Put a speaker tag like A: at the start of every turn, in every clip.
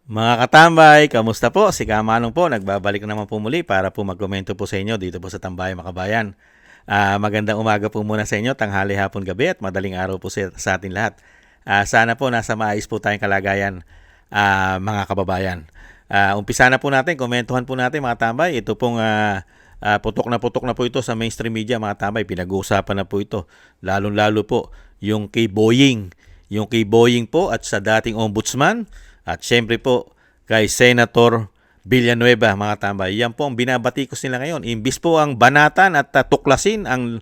A: Mga katambay, kamusta po? Si Kamanong po, nagbabalik naman po muli para po magkomento po sa inyo dito po sa Tambayan Makabayan. Magandang umaga po muna sa inyo, tanghali, hapon, gabi at madaling araw po sa atin lahat. Sana po nasa maayos po tayong kalagayan, mga kababayan. Umpisa na po natin, komentuhan po natin mga tambay. Ito pong putok na po ito sa mainstream media mga tambay. Pinag-uusapan na po ito, lalong-lalo po yung kay Boying. Yung kay Boying po at sa dating ombudsman. At syempre po, kay Senator Villanueva, mga tambay. Yan po ang binabatikos nila ngayon. Imbis po ang banatan at tuklasin ang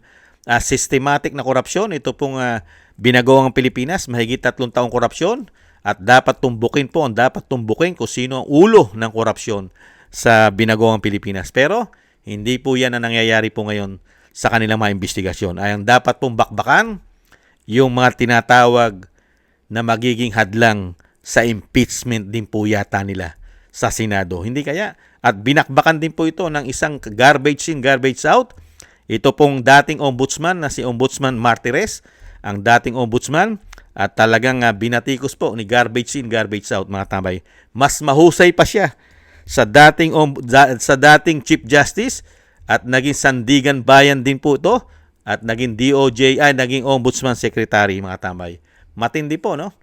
A: systematic na korupsyon, ito pong binagawang Pilipinas, mahigit 3 taong korupsyon. At dapat tumbukin kung sino ang ulo ng korupsyon sa binagawang Pilipinas. Pero hindi po yan ang nangyayari po ngayon sa kanilang mga investigasyon. Ay ang dapat pong bakbakan yung mga tinatawag na magiging hadlang sa impeachment din po yata nila sa Senado. Hindi kaya? At binakbakan din po ito ng isang garbage in, garbage out. Ito pong dating ombudsman na si Ombudsman Martires, ang dating ombudsman, at talagang binatikos po ni garbage in, garbage out, mga tambay. Mas mahusay pa siya sa dating Chief Justice at naging Sandigan Bayan din po ito at naging naging Ombudsman Secretary, mga tambay. Matindi po, no?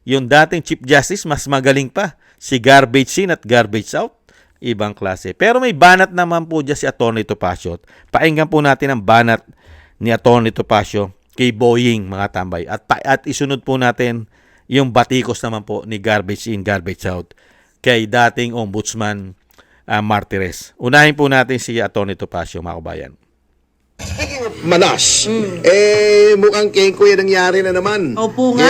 A: Yung dating Chief Justice, mas magaling pa. Si garbage in at garbage out, ibang klase. Pero may banat naman po dyan si Atty. Topacio. Painggan po natin ang banat ni Atty. Topacio kay Boying, mga tambay. At isunod po natin yung batikos naman po ni garbage in, garbage out kay dating Ombudsman Martires. Unahin po natin si Atty. Topacio, mga kabayan.
B: Speaking of manas, mukhang kengko yan nangyari na naman.
C: Opo nga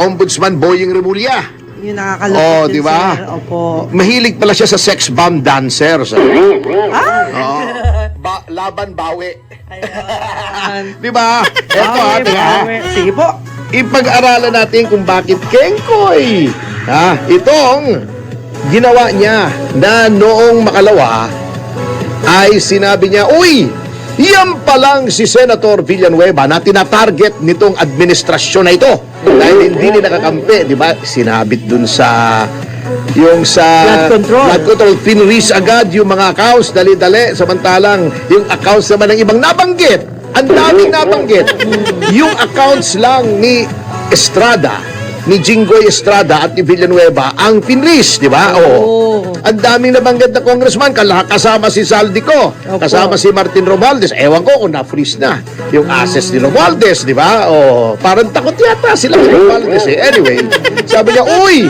B: Ombudsman Boying Remulla.
C: Yung nakakalungkot
B: di ba?
C: sir. Opo.
B: Mahilig pala siya sa sex bomb dancers.
C: Ah!
B: Laban bawi.
C: Ayan.
B: Di ba? Eto
C: Bawi, bawi. Sige po.
B: Ipag-aralan natin kung bakit kengkoy. Itong ginawa niya na noong makalawa ay sinabi niya, uy, yan palang si Senator Villanueva na tinatarget nitong administrasyon na ito. Dahil hindi nila kakampi, di ba? Sinabit dun sa
C: Flood
B: control. Pinris agad yung mga accounts, dali-dali. Samantalang yung accounts naman ng ibang nabanggit. Ang daming nabanggit. Yung accounts lang ni Estrada, ni Jinggoy Estrada at ni Villanueva ang pinris, di ba? Oo. Ang daming nabanggit na congressman, kasama si Saldico, kasama si Martin Romualdez. Ewan ko kung na-freeze na yung assets ni Romualdez, di ba? Oh, parang takot yata sila si Romualdez eh. Anyway, sabi niya, uy,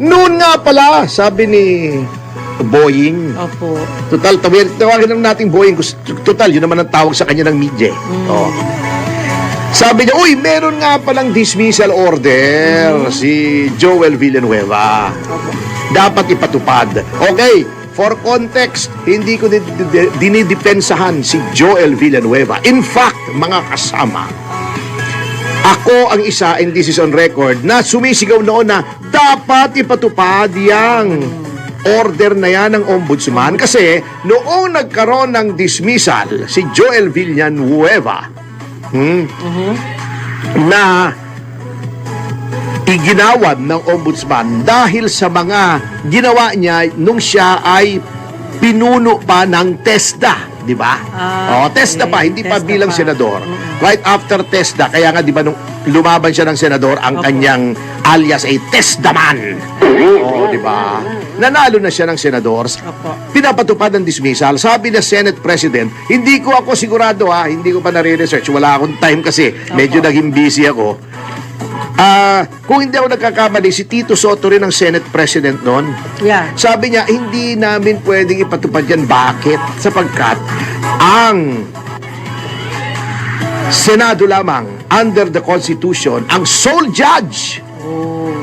B: noon nga pala, sabi ni Boying.
C: Opo.
B: Total, tawagin lang natin Boying. Total, yun naman ang tawag sa kanya ng media. Oh. Sabi niya, uy, meron nga palang dismissal order si Joel Villanueva. Dapat ipatupad. Okay, for context, hindi ko dinidepensahan si Joel Villanueva. In fact, mga kasama, ako ang isa, and this is on record, na sumisigaw noon na dapat ipatupad yang order na yan ng ombudsman kasi noong nagkaroon ng dismissal si Joel Villanueva, na iginawad ng ombudsman dahil sa mga ginawa niya nung siya ay pinuno pa ng TESDA, di ba? TESDA pa, hindi pa
C: TESDA
B: bilang
C: pa.
B: senador. Right after TESDA, kaya nga di ba nung lumaban siya ng senador, ang kanyang alias ay TESDAman. Di ba? Nanalo na siya ng senador. Pinapatupad ng dismissal. Sabi na Senate President, hindi ko ako sigurado hindi ko pa nare-research. Wala akong time kasi medyo naging busy ako. Kung hindi ako nagkakamali, si Tito Soto rin ang Senate President noon.
C: Yeah.
B: Sabi niya, hindi namin pwedeng ipatupad yan. Bakit? Sapagkat ang Senado lamang, under the Constitution, ang sole judge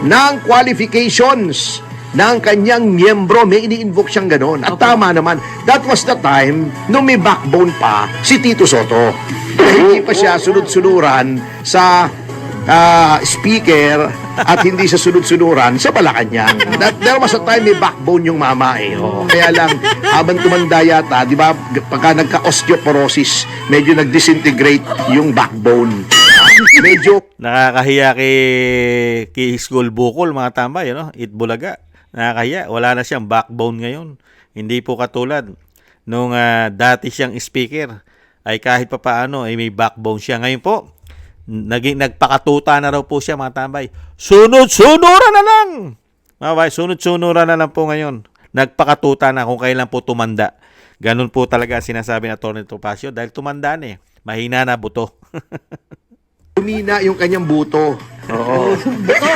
B: ng qualifications ng kanyang miyembro. May ini-invoke siyang ganon. At tama naman, that was the time nung may backbone pa si Tito Soto. Hindi pa siya sunod-sunuran sa speaker at hindi sa sunod-sunuran sa Malacanang. There was a time may backbone yung mama eh. Kaya lang, habang tumanda yata, di ba, pagka nagka-osteoporosis, medyo nag-disintegrate yung backbone. medyo
A: Nakakahiya kay School Bukol, mga tambay, ano? Itbulaga. Nakakahiya. Wala na siyang backbone ngayon. Hindi po katulad nung dati siyang speaker ay kahit papaano ay may backbone siya. Ngayon po, nagpakatuta na raw po siya, mga tambay. Sunod-sunuran na lang! Mga bay, sunod-sunuran na lang po ngayon. Nagpakatuta na kung kailan po tumanda. Ganun po talaga ang sinasabi ng Atty. Topacio dahil tumanda na eh. Mahina na buto.
B: humina yung kanyang buto. Oo. Buto!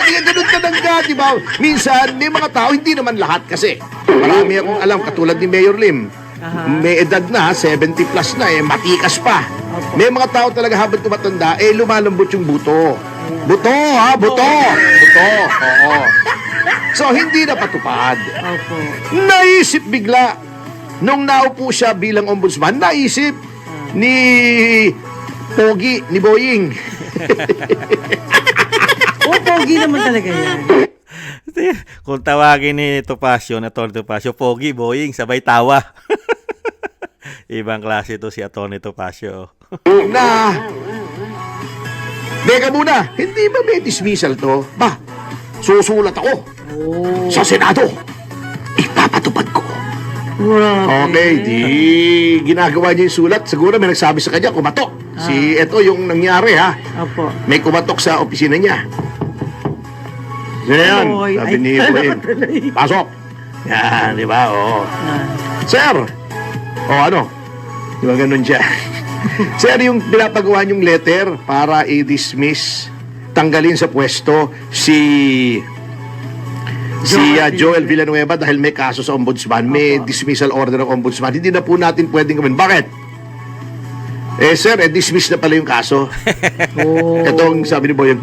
B: Kaya ganun talaga, di ba? Minsan, may mga tao, hindi naman lahat kasi. Marami akong alam, katulad ni Mayor Lim. May edad na, 70 plus na, matikas pa. May mga tao talaga habang tumatanda, lumalambot yung buto. Buto, ha? Buto! Buto, oo. So, hindi na patupad.
C: Opo.
B: Naisip bigla, nung naupo siya bilang ombudsman, naisip ni Pogi, ni Boying.
C: Pogi naman talaga yan.
A: Kung tawagin ni Topacio, na Atty. Topacio, Pogi, Boying, sabay tawa. Ibang klase to si Atty. Topacio.
B: Na, Teka muna, hindi ba may dismissal to? Ba, susulat ako sa Senado. Ipapatupad ko.
C: Grabe.
B: Okay, di ginagawa niya yung sulat. Siguro may nagsabi sa kanya, kumatok. Ito yung nangyari, ha?
C: Opo.
B: May kumatok sa opisina niya. Yan,
C: Oy,
B: sabi
C: ay,
B: ni Boying. Pasok. Yan, di ba? Oo. Sir! O ano? Di ba ganun siya? Sir, yung pinapagawa niyong letter para i-dismiss, tanggalin sa pwesto si Joel Villanueva dahil may kaso sa ombudsman, may dismissal order ng ombudsman. Hindi na po natin pwedeng gawin. Bakit? Sir, dismiss na pala yung kaso. Itong sabi ni Boyong,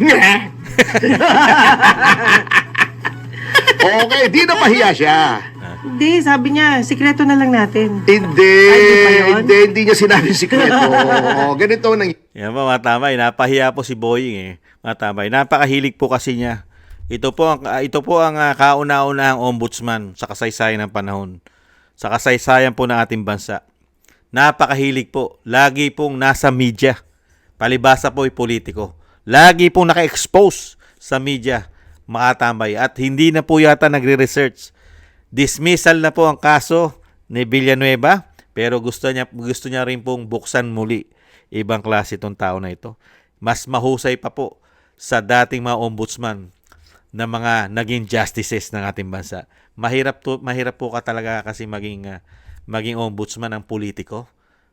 B: okay, di na mahiya siya.
C: Hindi, sabi niya, sikreto na lang natin.
B: Hindi,
C: Ay, di pa yun?
B: hindi niya sinabi sikreto. Ganito nang
A: Yan po, mga tambay, napahiya po si Boying eh. Mga tambay, napakahilig po kasi niya. Ito po ang kauna-unahang ombudsman sa kasaysayan ng panahon. Sa kasaysayan po ng ating bansa. Napakahilig po. Lagi pong nasa media. Palibasa po ay politiko. Lagi pong naka-expose sa media, mga tambay. At hindi na po yata nagre-research. Dismissal na po ang kaso ni Villanueva, pero gusto niya rin pong buksan muli. Ibang klase itong tao na ito. Mas mahusay pa po sa dating mga ombudsman na mga naging justices ng ating bansa. Mahirap po ka talaga kasi maging ombudsman ng politiko.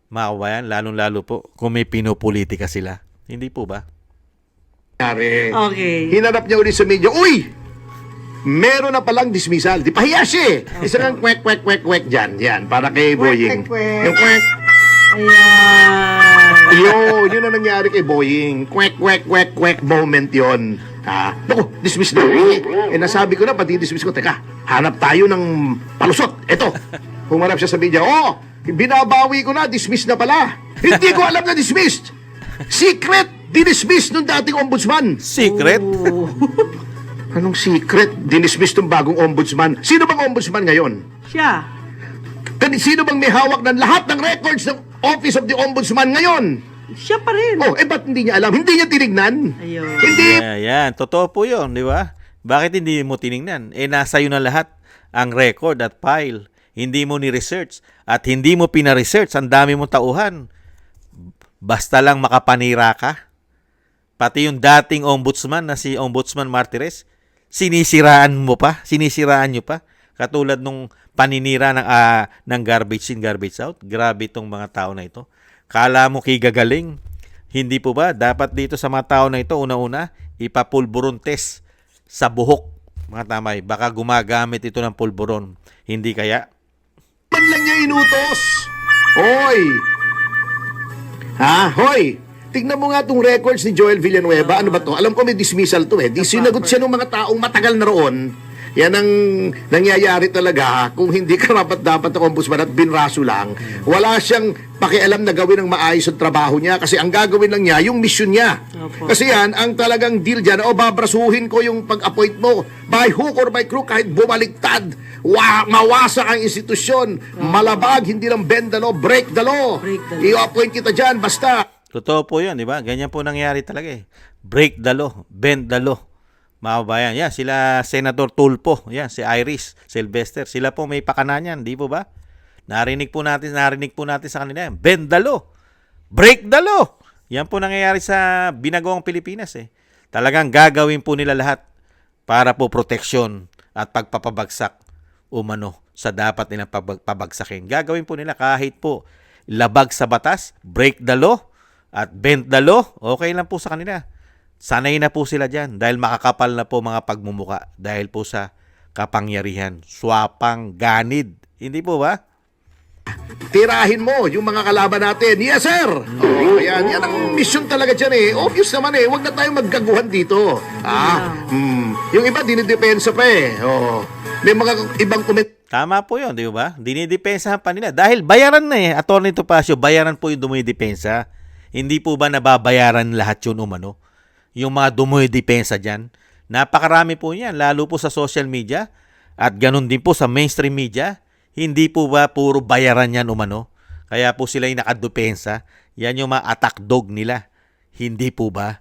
A: Mga kabayan, lalong-lalo po kung may pinopolitika sila. Hindi po ba?
B: nangyari.
C: Okay.
B: Hinarap niya ulit sa media, uy! Meron na palang dismissal. Di pahiya siya eh. Isa kang kwek dyan. Yan, para kay Boying.
C: kwek.
B: Yung kwek.
C: Ayan.
B: Yun ang nangyari kay Boying. Kwek moment yon. Naku, dismiss na. Nasabi ko na, pati dismiss ko. Teka, hanap tayo ng palusot. Eto, humarap siya sa media. Binabawi ko na, dismiss na pala. Hindi ko alam na dismissed. Secret, dinismiss nung dating ombudsman.
A: Secret?
B: Anong secret? Dinismiss nung bagong ombudsman. Sino bang ombudsman ngayon?
C: Siya.
B: Sino bang may hawak ng lahat ng records ng Office of the Ombudsman ngayon?
C: Siya pa rin.
B: Ba't hindi niya alam? Hindi niya tinignan.
C: Ayun.
B: Hindi.
A: Yan. Totoo po yun, di ba? Bakit hindi mo tiningnan? Nasa iyo na lahat ang record at file. Hindi mo ni-research at hindi mo pina-research. Ang dami mong tauhan. Basta lang makapanira ka. Pati yung dating ombudsman na si Ombudsman Martires, sinisiraan nyo pa. Katulad nung paninira ng garbage in, garbage out. Grabe itong mga tao na ito. Kala mo gagaling. Hindi po ba? Dapat dito sa mga tao na ito, una-una, ipapulburon test sa buhok. Mga tamay, baka gumagamit ito ng pulburon. Hindi kaya?
B: Man lang niya inutos. Hoy! Hoy! Tignan mo nga itong records ni Joel Villanueva. Ano ba to? Alam ko may dismissal to eh. Di sinagot siya ng mga taong matagal na roon. Yan ang nangyayari talaga kung hindi karapat-dapat ang ombudsman at binraso lang. Wala siyang pakialam na gawin ang maayos ang trabaho niya kasi ang gagawin lang niya, yung mission niya.
C: Opo.
B: Kasi yan, ang talagang deal dyan, babrasuhin ko yung pag-appoint mo by hook or by crook kahit bumaliktad. Mawasak ang institusyon. Malabag, hindi lang bend the law, break the law.
C: Break the law.
B: I-appoint kita dyan, basta
A: Totoo po yun, di ba? Ganyan po nangyari talaga eh. Break the law, bend the law. Mga kababayan, yan, sila Senator Tulfo, yan, si Iris Sylvester, sila po may pakana yan, di po ba? Narinig po natin sa kanila yan. Bend the law, break the law. Yan po nangyayari sa binagawang Pilipinas eh. Talagang gagawin po nila lahat para po proteksyon at pagpapabagsak umano sa dapat nilang pabagsakin. Gagawin po nila kahit po labag sa batas, break the law, at bend the law, okay lang po sa kanila. Sanay na po sila dyan dahil makakapal na po mga pagmumuka dahil po sa kapangyarihan. Swapang ganid. Hindi po ba?
B: Tirahin mo yung mga kalaban natin. Yes, sir! Oh, yan ang mission talaga dyan eh. Obvious naman eh. Huwag na tayo maggaguhan dito. Yung iba, dinidepensa pa eh. Oh. May mga ibang
A: Tama po yun, di ba? Dinidepensahan pa nila. Dahil bayaran na eh. Atty. Topacio, bayaran po yung dumidepensa. Hindi po ba nababayaran lahat yun umano? Yung mga dumidepensa dyan. Napakarami po yan, lalo po sa social media. At ganun din po sa mainstream media. Hindi po ba puro bayaran yan umano? Kaya po sila yung nakadepensa. Yan yung mga attack dog nila. Hindi po ba?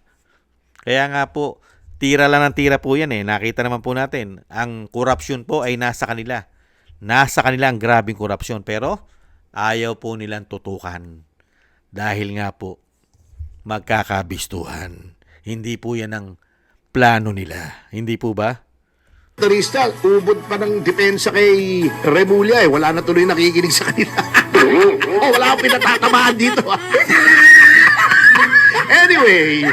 A: Kaya nga po, tira lang ng tira po yan eh. Nakita naman po natin, ang korupsyon po ay nasa kanila. Nasa kanila ang grabing korupsyon. Pero ayaw po nilang tutukan. Dahil nga po, magkakabistuhan. Hindi po yan ang plano nila. Hindi po ba?
B: motorista, ubod pa ng depensa kay Remulla eh. Wala na tuloy nakikinig sa kanila. Wala akong pinatatamaan dito. Anyway,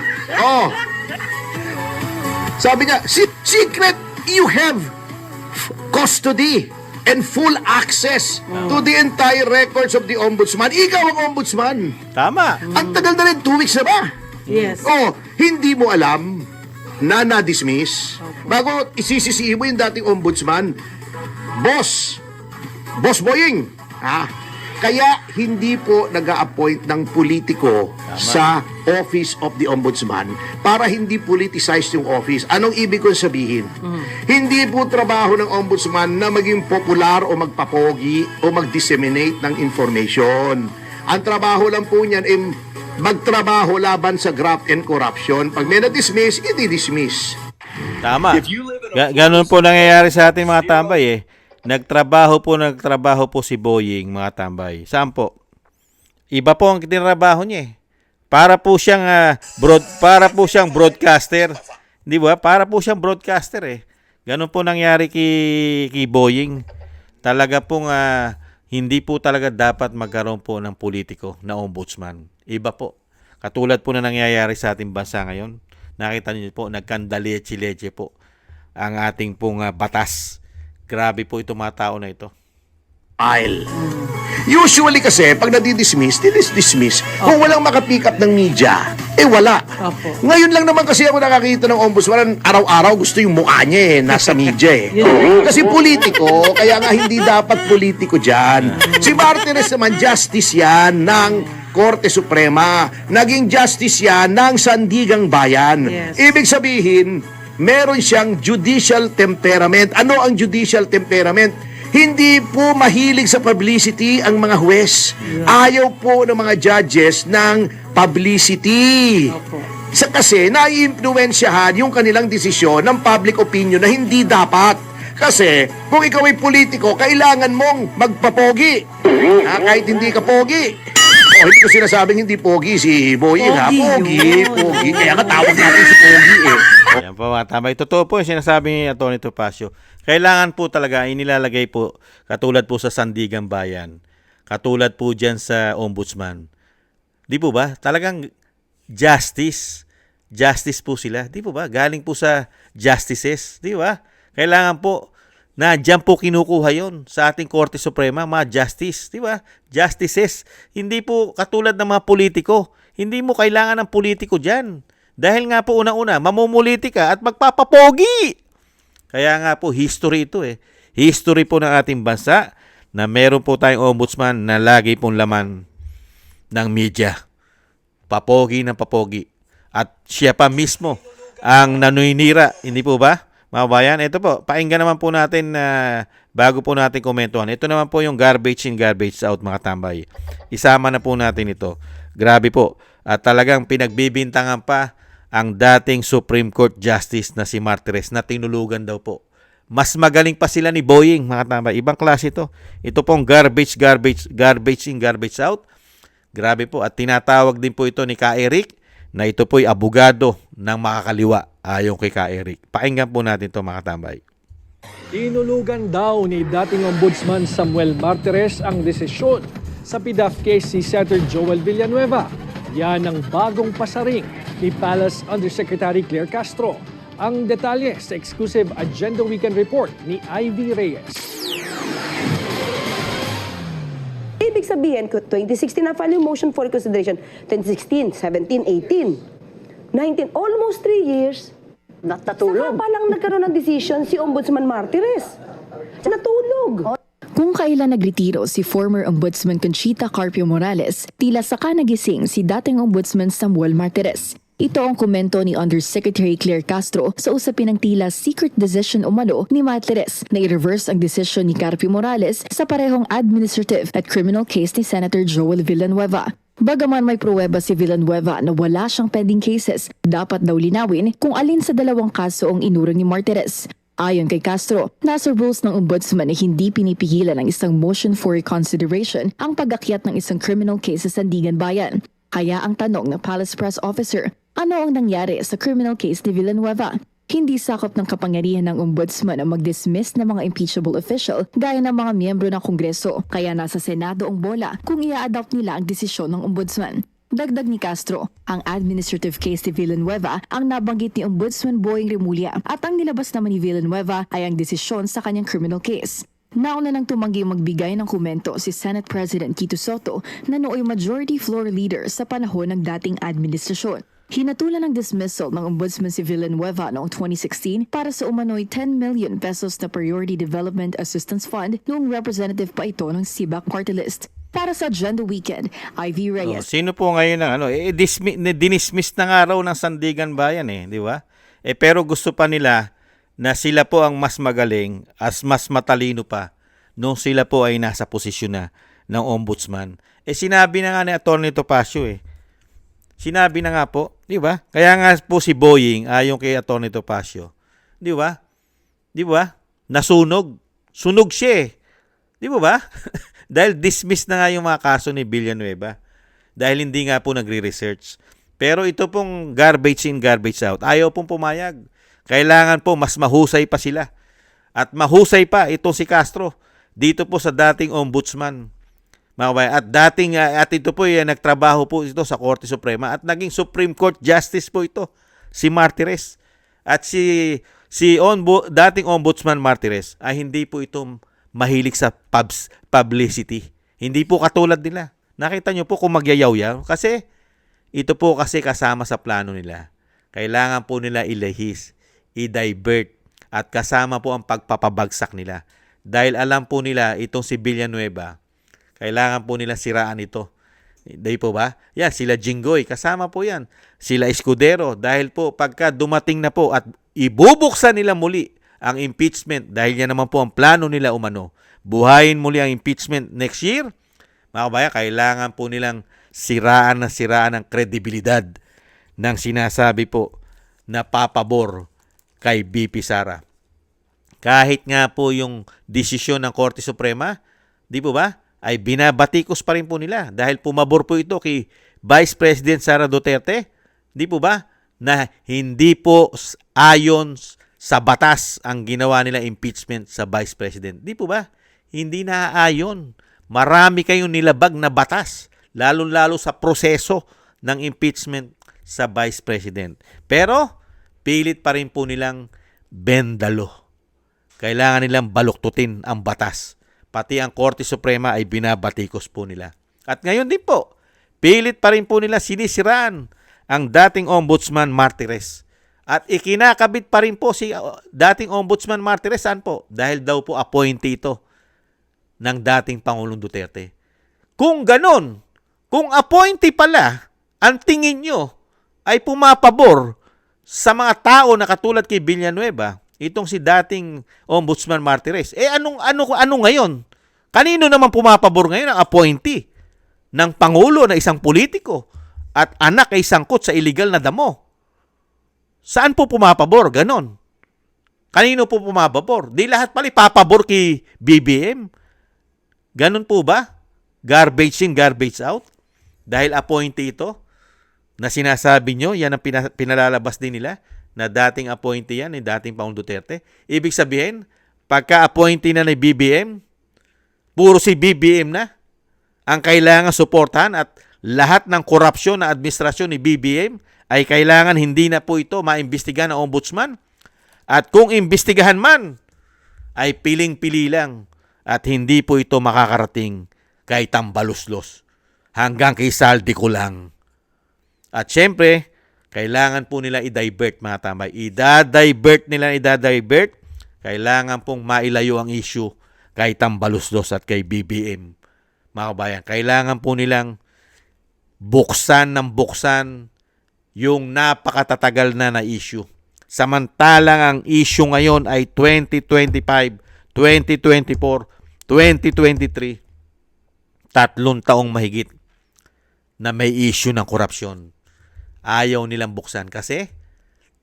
B: sabi niya, secret, you have custody and full access to the entire records of the ombudsman. Ikaw ang ombudsman.
A: Tama.
B: Ang tagal na rin, 2 weeks na ba?
C: Yes.
B: Hindi mo alam na na-dismiss. Bago isisisihin mo yung dating ombudsman, Boss Boying. Kaya hindi po nag-a-appoint ng politiko sa Office of the Ombudsman para hindi politicized yung office. Anong ibig kong sabihin? Hindi po trabaho ng ombudsman na maging popular o magpapogi o mag-disseminate ng information. Ang trabaho lang po niyan ay magtrabaho laban sa graft and corruption. Pag may na-dismiss, i-dismiss.
A: Tama. Ganun po nangyayari sa ating mga tambay eh. Nagtrabaho po si Boying, mga tambay. Saan po? Iba po ang tinrabaho niya eh. Para po siyang broadcaster. Di ba? Para po siyang broadcaster eh. Ganun po nangyari kay Boying. Talaga pong hindi po talaga dapat magkaroon po ng politiko na ombudsman. Iba po. Katulad po na nangyayari sa ating bansa ngayon. Nakita niyo po, nagkandaleche-leche po ang ating pong batas. Grabe po itong mga tao na ito.
B: Usually kasi, pag nadidismiss, dismiss. Kung walang makapick up ng media, wala.
C: Opo.
B: Ngayon lang naman kasi ako nakakita ng ombudsman, araw-araw gusto yung mukha niya nasa media Kasi politiko, kaya nga hindi dapat politiko dyan. Si Martinez naman, justice yan ng Korte Suprema. Naging justice yan ng Sandigang Bayan.
C: Yes.
B: Ibig sabihin, meron siyang judicial temperament. Ano ang judicial temperament? Hindi po mahilig sa publicity ang mga huwes. Ayaw po ng mga judges ng publicity.
C: Opo.
B: Kasi nai-impluensyahan yung kanilang desisyon ng public opinion na hindi dapat. Kasi kung ikaw ay politiko, kailangan mong magpapogi. Kahit hindi ka pogi. Hindi ko sinasabing hindi pogi si Boying Pogi. Kaya nga tawag natin si Pogi
A: Ayan po mga tambay. Totoo po yung sinasabi ni Atty. Topacio. Kailangan po talaga inilalagay po katulad po sa Sandigang Bayan. Katulad po dyan sa Ombudsman. Di po ba? Talagang justice. Justice po sila. Di po ba? Galing po sa justices. Di ba? Kailangan po na dyan po kinukuha yon sa ating Korte Suprema, mga justice. Di ba? Justices. Hindi po katulad ng mga politiko. Hindi mo kailangan ng politiko dyan. Dahil nga po unang-una, mamumuliti ka at magpapapogi. Kaya nga po, history ito eh. History po ng ating bansa na meron po tayong ombudsman na lagi pong laman ng media. Papogi ng papogi. At siya pa mismo ang nanuinira. Hindi po ba? Mga bayan, ito po, pakinggan naman po natin bago po natin komentuhan. Ito naman po yung garbage in, garbage out, mga tambay. Isama na po natin ito. Grabe po. At talagang pinagbibintangan pa ang dating Supreme Court Justice na si Martires na tinulugan daw po. Mas magaling pa sila ni Boying, mga tama. Ibang klase ito. Ito pong garbage in, garbage out. Grabe po. At tinatawag din po ito ni Ka Eric na ito po'y abogado ng makakaliwa ayon kay Ka Eric. Pakinggan po natin ito, mga tambay.
D: Tinulugan daw ni dating Ombudsman Samuel Martires ang desisyon sa PDAF case si Senator Joel Villanueva. Yan ang bagong pasaring ni Palace Undersecretary Claire Castro. Ang detalye sa exclusive Agenda Weekend Report ni Ivy Reyes.
E: Ibig sabihin, 2016 na file yung motion for reconsideration, 2016, 17, 18, 19, almost 3 years.
F: Natulog.
E: Saka pa lang nagkaroon ng decision si Ombudsman Martires. Natulog.
G: Kung kailan nagretiro si former Ombudsman Conchita Carpio Morales, tila saka nagising si dating Ombudsman Samuel Martires. Ito ang komento ni Undersecretary Claire Castro sa usapin ng tila secret decision umano ni Martires na i-reverse ang desisyon ni Carpio Morales sa parehong administrative at criminal case ni Senator Joel Villanueva. Bagaman may pruweba si Villanueva na wala siyang pending cases, dapat daw linawin kung alin sa dalawang kaso ang inurong ni Martires. Ayon kay Castro, nasa rules ng ombudsman na hindi pinipigilan ng isang motion for reconsideration ang pag-akyat ng isang criminal case sa Sandigan Bayan. Kaya ang tanong ng Palace Press Officer, ano ang nangyari sa criminal case ni Villanueva? Hindi sakop ng kapangyarihan ng ombudsman ang mag-dismiss ng mga impeachable official gaya ng mga miyembro ng Kongreso, kaya nasa Senado ang bola kung i-adopt nila ang desisyon ng ombudsman. Dagdag ni Castro, ang administrative case ni Villanueva ang nabanggit ni Ombudsman Boying Remulla at ang nilabas naman ni Villanueva ay ang desisyon sa kanyang criminal case. Nauna nang tumanggi magbigay ng komento si Senate President Tito Soto na nooy majority floor leader sa panahon ng dating administrasyon. Hinatulan ng dismissal ng Ombudsman si Villanueva noong 2016 para sa umano'y 10 million pesos na Priority Development Assistance Fund noong representative pa ito ng SIBAC party list. Para sa Agenda Weekend, Ivy Reyes.
A: Sino po ngayon ang dinismiss na nga raw ng Sandigan Bayan di ba? Pero gusto pa nila na sila po ang mas magaling as mas matalino pa nung sila po ay nasa posisyon na ng ombudsman. Sinabi na nga ni Atty. Topacio Sinabi na nga po, di ba? Kaya nga po si Boying ayon kay Atty. Topacio. Di ba? Di ba? Nasunog. Sunog siya Di ba? Dahil dismiss na nga yung mga kaso ni Villanueva. Dahil hindi nga po nagre-research. Pero ito pong garbage in, garbage out, ayaw pong pumayag. Kailangan po mas mahusay pa sila. At mahusay pa itong si Castro dito po sa dating ombudsman. At ito po nagtrabaho po ito sa Korte Suprema at naging Supreme Court Justice po ito, si Martires. At dating ombudsman Martires ay hindi po ito mahilig sa publicity. Hindi po katulad nila. Nakita nyo po kung magyayaw yan. Kasi ito po kasi kasama sa plano nila. Kailangan po nila ilahis, i-divert, at kasama po ang pagpapabagsak nila. Dahil alam po nila itong si Villanueva, kailangan po nila siraan ito. Di po ba? Yan, sila Jinggoy, kasama po yan. Sila Escudero, dahil po pagka dumating na po at ibubuksan nila muli ang impeachment, dahil yan naman po ang plano nila umano, buhayin muli ang impeachment next year, mga kabaya, kailangan po nilang siraan ang kredibilidad ng sinasabi po na papabor kay BP Sara. Kahit nga po yung desisyon ng Korte Suprema, di po ba, ay binabatikos pa rin po nila dahil pumabor po ito kay Vice President Sara Duterte, di po ba, na hindi po ayon sa batas ang ginawa nila impeachment sa Vice President. Di po ba? Hindi naaayon. Marami kayong nilabag na batas, lalo-lalo sa proseso ng impeachment sa Vice President. Pero, pilit pa rin po nilang bendalo. Kailangan nilang baluktutin ang batas. Pati ang Korte Suprema ay binabatikos po nila. At ngayon din po, pilit pa rin po nila sinisiraan ang dating Ombudsman Martires. At ikinakabit pa rin po si dating Ombudsman Martires, saan po? Dahil daw po appointee ito ng dating Pangulong Duterte. Kung ganon, kung appointee pala, ang tingin nyo ay pumapabor sa mga tao na katulad kay Villanueva, itong si dating Ombudsman Martires, ano ngayon? Kanino naman pumapabor ngayon ang appointee ng Pangulo na isang politiko? at anak ay sangkot sa illegal na damo. Saan po pumapabor? Ganon. Kanino po pumapabor? Di lahat pala papabor kay BBM. Ganon po ba? Garbage in, garbage out? Dahil appointee ito na sinasabi nyo, yan ang pinalalabas din nila, na dating appointee yan, ni dating Pangulong Duterte. Ibig sabihin, pagka-appointee na ni BBM, puro si BBM na ang kailangan suportahan at lahat ng korupsyon na administrasyon ni BBM ay kailangan hindi na po ito maimbestigahan ng ombudsman. At kung imbestigahan man, ay piling-pili lang at hindi po ito makakarating kay Tambaluslos hanggang kay Saldi ko lang. At syempre, kailangan po nila i-divert, mga tambay. Ida-divert. Kailangan pong mailayo ang issue kay Tambaluslos at kay BBM. Mga kabayan, kailangan po nilang buksan yung napakatatagal na issue. Samantalang ang issue ngayon ay 2025, 2024, 2023. 3 taong mahigit na may issue ng korupsyon. Ayaw nilang buksan kasi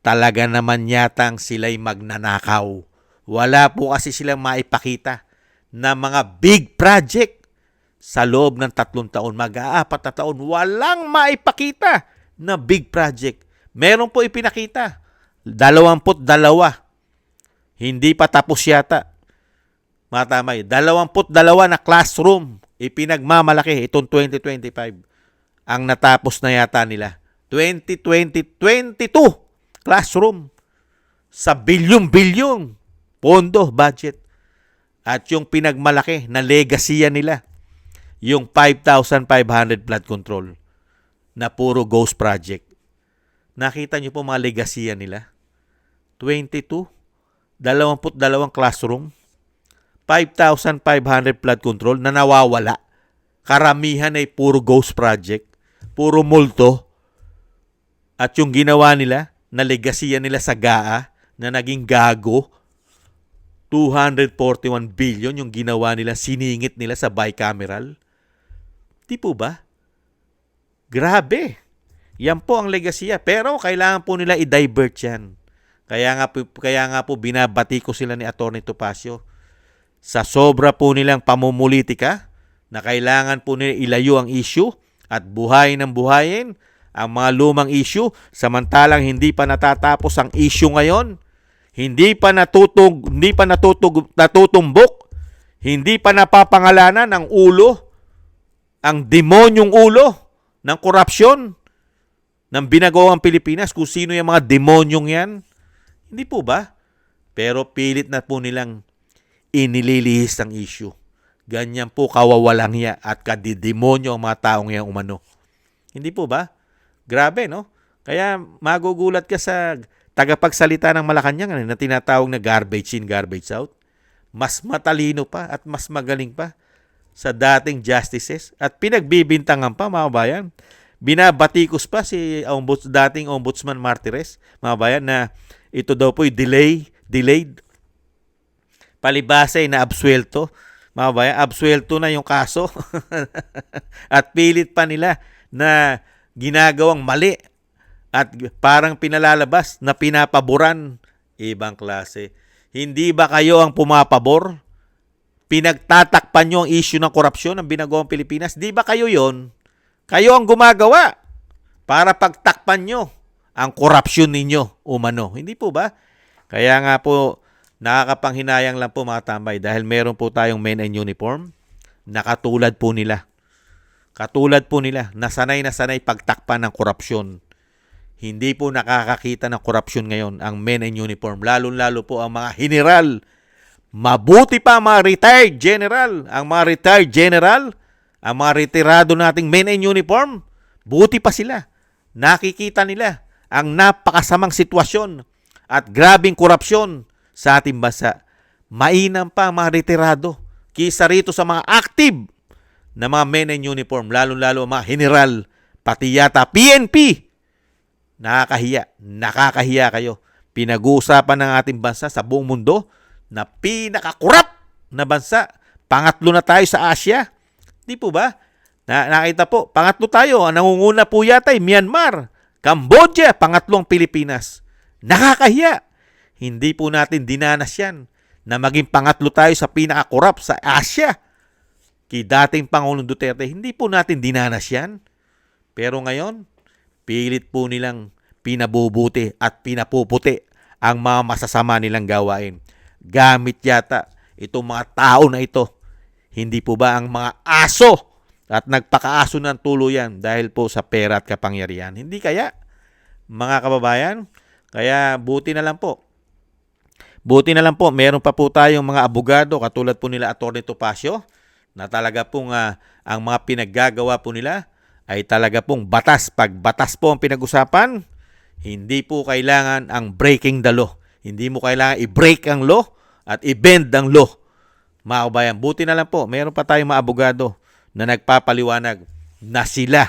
A: talaga naman yatang sila'y magnanakaw. Wala po kasi silang maipakita na mga big project sa loob ng 3 taon, mag-4 na taon, walang maipakita na big project. Meron po ipinakita. 22. Hindi pa tapos yata. Matamay. 22 na classroom. Ipinagmamalaki itong 2025. Ang natapos na yata nila. 2022 classroom. Sa bilyon-bilyon pondo, budget. At yung pinagmalaki na legacy nila, yung 5,500 flood control na puro ghost project. Nakita niyo po mga legacy nila? 22 classroom, 5,500 flood control na nawawala. Karamihan ay puro ghost project, puro multo. At yung ginawa nila, na legacy nila sa GAA, na naging gago, 241 billion yung ginawa nila, siningit nila sa bicameral. Di po ba? Grabe. Yan po ang legacy. Pero kailangan po nila i-divert yan. Kaya nga po binabati ko sila ni Atty. Topacio. Sa sobra po nilang pamumulitika na kailangan po nila ilayo ang issue at buhayin ng buhayin ang mga lumang issue samantalang hindi pa natatapos ang issue ngayon. Hindi pa natutumbok. Hindi pa napapangalanan ang ulo, ang demonyong ulo ng korupsyon ng binagawang Pilipinas, kung sino yung mga demonyong yan. Hindi po ba? Pero pilit na po nilang inililihis ang issue. Ganyan po kawawalang hiya at kadidemonyo ang mga taong yan umano. Hindi po ba? Grabe, no? Kaya magugulat ka sa tagapagsalita ng Malacanang na tinatawag na garbage in, garbage out. Mas matalino pa at mas magaling pa sa dating justices at pinagbibintangan pa, mga bayan. Binabatikos pa si dating Ombudsman Martires, mga bayan, na ito daw po'y delayed. Palibasay na absuelto. Mga bayan, absuelto na yung kaso. At pilit pa nila na ginagawang mali. At parang pinalalabas na pinapaboran. Ibang klase. Hindi ba kayo ang pumapabor? Pinagtatakpan nyo ang issue ng korupsyon ng binagawang Pilipinas? Di ba kayo yon? Kayo ang gumagawa para pagtakpan nyo ang korupsyon ninyo umano. Hindi po ba? Kaya nga po, nakakapanghinayang lang po, mga tambay, dahil meron po tayong men in uniform na katulad po nila. Katulad po nila, na sanay pagtakpan ng korupsyon. Hindi po nakakakita ng korupsyon ngayon ang men in uniform. Lalo-lalo po ang mga general. Mabuti pa mga retired general. Ang mga retired general, ang mga retirado nating men in uniform, buti pa sila. Nakikita nila ang napakasamang sitwasyon at grabing korupsyon sa ating bansa. Mainam pa ang mga retirado kisa rito sa mga active na mga men in uniform, lalo-lalo ang mga general, pati yata PNP. Nakakahiya kayo. Pinag-uusapan ng ating bansa sa buong mundo na pinakakurap na bansa. Pangatlo na tayo sa Asia. Di po ba? Nakita po, pangatlo tayo. Ang nangunguna po yata ay Myanmar, Cambodia, pangatlong Pilipinas. Nakakahiya. Hindi po natin dinanas yan na maging pangatlo tayo sa pinaka-corrupt sa Asia. Kay dating Pangulong Duterte, hindi po natin dinanas yan. Pero ngayon, pilit po nilang pinabubuti at pinapuputi ang mga masasama nilang gawain. Gamit yata itong mga tao na ito. Hindi po ba ang mga aso at nagpakaaso ng tuluyan dahil po sa pera at kapangyarihan? Hindi kaya, mga kababayan? Kaya buti na lang po. Buti na lang po, meron pa po tayong mga abogado katulad po nila Atty. Topacio na talaga pong ang mga pinaggagawa po nila ay talaga pong batas. Pag batas po ang pinag-usapan, hindi po kailangan ang breaking the law. Hindi mo kailangan i-break ang law at i-bend ang law. Mga kabayan, buti na lang po, meron pa tayong mga abogado na nagpapaliwanag na sila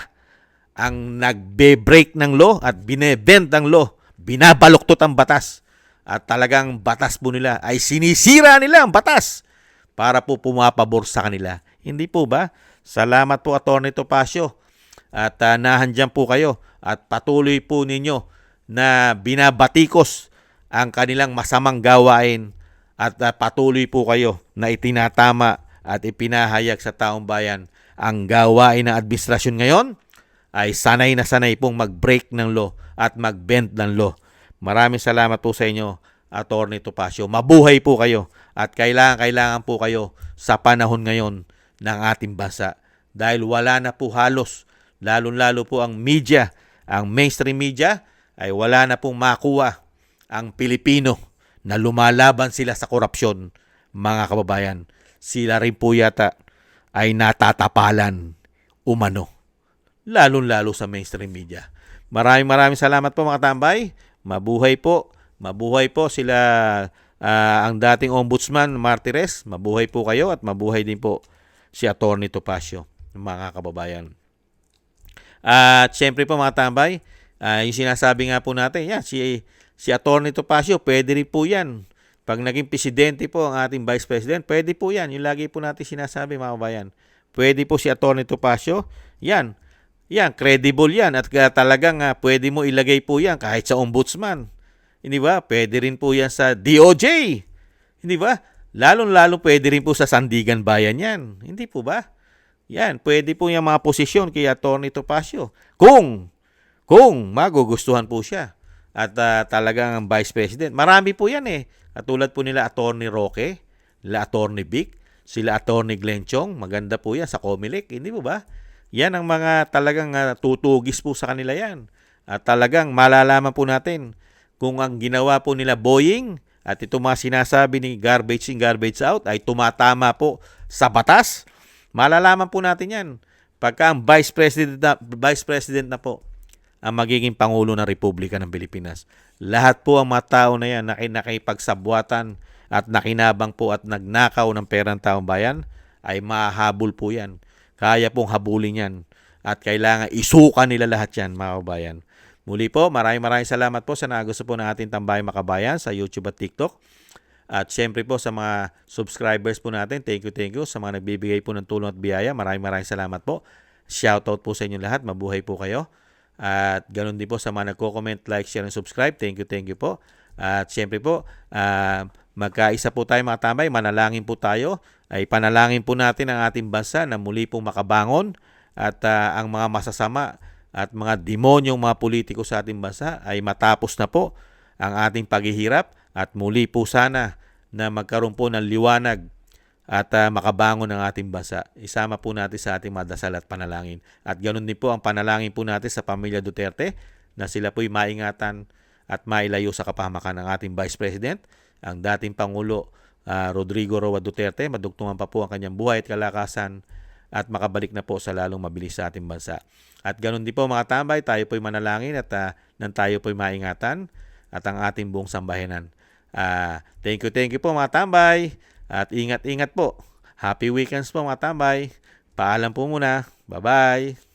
A: ang nagbe-break ng law at binebend ang law, binabaluktot ang batas. At talagang batas po nila ay sinisira nila ang batas para po pumapabor sa kanila. Hindi po ba? Salamat po Atty. Topacio. At nahandyan po kayo at patuloy po ninyo na binabatikos ang kanilang masamang gawain at patuloy po kayo na itinatama at ipinahayag sa taong bayan ang gawain ng administrasyon ngayon ay sanay na sanay pong mag-break ng law at mag-bend ng law. Maraming salamat po sa inyo, Atty. Topacio. Mabuhay po kayo at kailangan po kayo sa panahon ngayon ng ating bansa. Dahil wala na po halos, lalo-lalo po ang media, ang mainstream media, ay wala na pong makuha ang Pilipino na lumalaban sila sa korupsyon, mga kababayan. Sila rin po yata ay natatapalan umano, lalo-lalo sa mainstream media. Maraming salamat po mga tambay. Mabuhay po sila ang dating Ombudsman Martires. Mabuhay po kayo at mabuhay din po si Atty. Topacio, mga kababayan. At syempre po mga tambay, yung sinasabi nga po natin, yan, si Atty. Topacio, pwede rin po yan. Pag naging presidente po ang ating Vice President, pwede po yan. Yung lagi po natin sinasabi mga kababayan. Pwede po si Atty. Topacio, yan, credible yan at talagang pwede mo ilagay po yan kahit sa ombudsman. Hindi ba? Pwede rin po yan sa DOJ. Hindi ba? Lalo pwede rin po sa Sandigan Bayan yan. Hindi po ba? Yan, pwede po yung mga posisyon kay Atty. Topacio. Kung magugustuhan po siya. At talagang ang Vice President. Marami po yan eh. Katulad po nila Atty. Roque, nila Atty. Vic, sila Atty. Glenn Chong. Maganda po yan sa Comelec. Hindi po ba? Yan ang mga talagang tutugis po sa kanila yan. At talagang malalaman po natin kung ang ginawa po nila Boeing at ito mga sinasabi ni garbage in, garbage out ay tumatama po sa batas. Malalaman po natin yan pagka ang Vice President na po ang magiging Pangulo ng Republika ng Pilipinas. Lahat po ang mga tao na yan nakipagsabwatan at nakinabang po at nagnakaw ng perang taong bayan ay mahabol po yan. Kaya pong habulin yan at kailangan isuka nila lahat yan, mga kabayan. Muli po, maraming salamat po sa nagusto po ng ating Tambayang Makabayan sa YouTube at TikTok. At syempre po sa mga subscribers po natin, thank you. Sa mga nagbibigay po ng tulong at biyaya, maraming salamat po. Shoutout po sa inyo lahat, mabuhay po kayo. At ganoon din po sa mga nagko-comment, like, share, and subscribe. Thank you po. At syempre po, magkaisa po tayo mga tambay, manalangin po tayo. Ay panalangin po natin ang ating bansa na muli pong makabangon at ang mga masasama at mga demonyong mga politiko sa ating bansa ay matapos na po ang ating paghihirap at muli po sana na magkaroon po ng liwanag at makabangon ang ating bansa. Isama po natin sa ating madasal at panalangin. At ganoon din po ang panalangin po natin sa pamilya Duterte na sila po'y maingatan at mailayo sa kapahamakan ng ating Vice President, ang dating Pangulo Rodrigo Roa Duterte. Madugtungan pa po ang kanyang buhay at kalakasan at makabalik na po sa lalong mabilis sa ating bansa. At ganoon din po mga tambay, tayo po'y manalangin at nang tayo po'y maingatan at ang ating buong sambayanan. Thank you po mga tambay at ingat po. Happy weekends po mga tambay. Paalam po muna. Bye-bye.